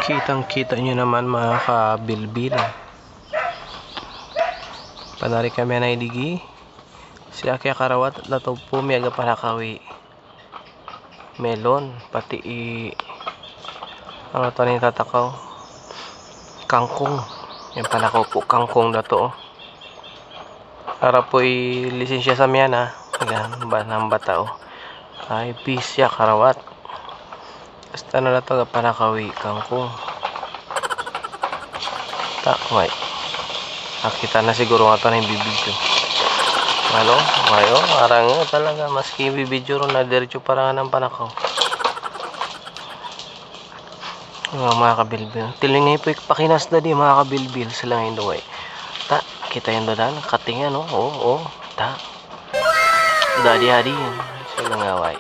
Kitang-kita nyo naman mga kabilbil. Panari kami na idigi. Si Aki Karawat na to po miyaga panakawi. Melon, pati ano to na tatakaw? Kangkong. Yan panakaw po, kangkong na to. Para po lisensya sa miyan ha. Ayan, ng bata ay pisya Karawat. Basta na to panakawi, kangkong. Takway. Nakita na siguro nga ito na yung bibidyo. Ano? Ngayon, parang talaga. Maski yung bibidyo ron na diretso parang ng panakaw. Mga kabilbil. Tilingay po pakinas na di mga kabilbil. Sila ngayon doon. Ta, kita yung doon. Katingan, no? Oo. Ta. Dadi-hadi yun. Sila nga, way.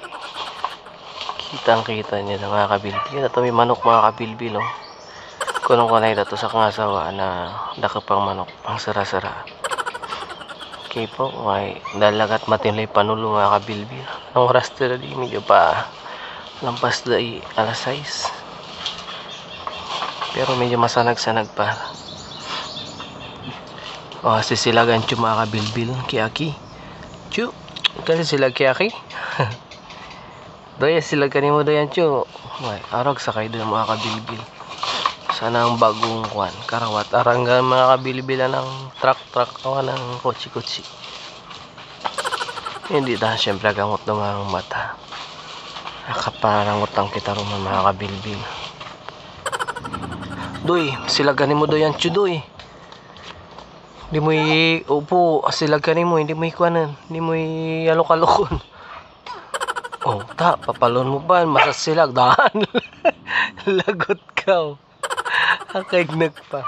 Kitang-kita niya na mga kabilbil. Ito may manok mga kabilbil, oh. Kunong ko na ito sa kangasawa na dakapang manok. Ang sara-sara. Okay po, may dalagat matinlay panulo mga kabilbil. Ang oras na di, medyo pa lampas na alas 6. Pero medyo masanag-sanag pa. Sisilagan siya mga kabilbil. Kiaki. Chu. Kasi silag kiaki. Doya silag kanimo doyan chu. May arag sakay doon mga kabilbil. Sana ang bagong kwan Karawat aranggan mga kabilibilan ng truck ng kotsi hindi dahil syempre gamot ng mga mata nakaparangot ang kita rin mga kabilbil. Doy silaganin mo doyan chudoy hindi mo upo silaganin mo hindi mo ikwanan hindi mo alok-alokon papalon mo ba masasilag daan lagot ka Akaignak pa.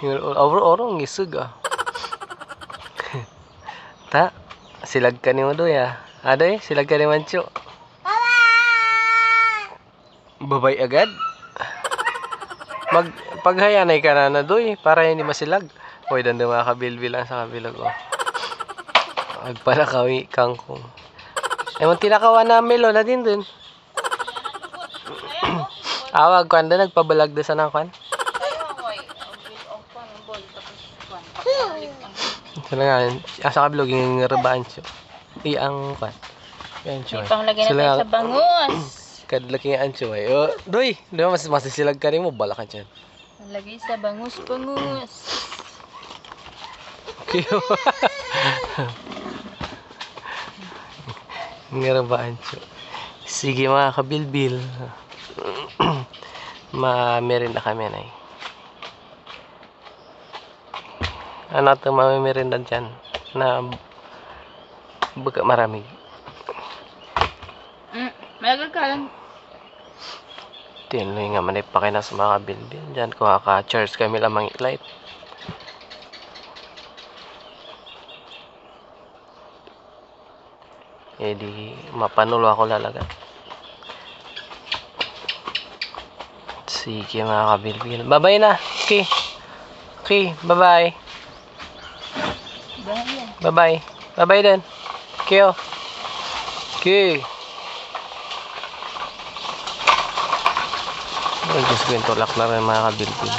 Orong isug Ta, silag ka ni mo doy Aday, silag ka ni Mancho. Babay agad? Paghayanay ka na doy para hindi masilag. Hoy, dando mga kabilbil lang sa kabilag Agpanakawi kangkong. Ewan tinakawan na melo na din dun. Awag kwan doon, nagpabalag doon sa nakwan. Sila nga, asa kabilog yung rabaan siya. Ang kwan. Yan siya. May panglagay na tayo sa bangus. Kadlaki ang siya. Doy, masisilag ka rin mo, balakan siya. Lagay sa bangus. Okay. Ang rabaan siya. Sige mga kabilbil. Meron na kami na ano ito mamimerinda dyan na baga maraming malagal ka lang tinuloy nga man ipakinas mga kabilbil dyan kung kaka-charge kami lamang light di mapanulo ako lalagat. Sige mga kabilbil. Bye-bye na. Okay. Bye-bye. Bye-bye. Bye-bye din. Okay. Okay. Diyos ko yung tulak na rin mga kabilbil.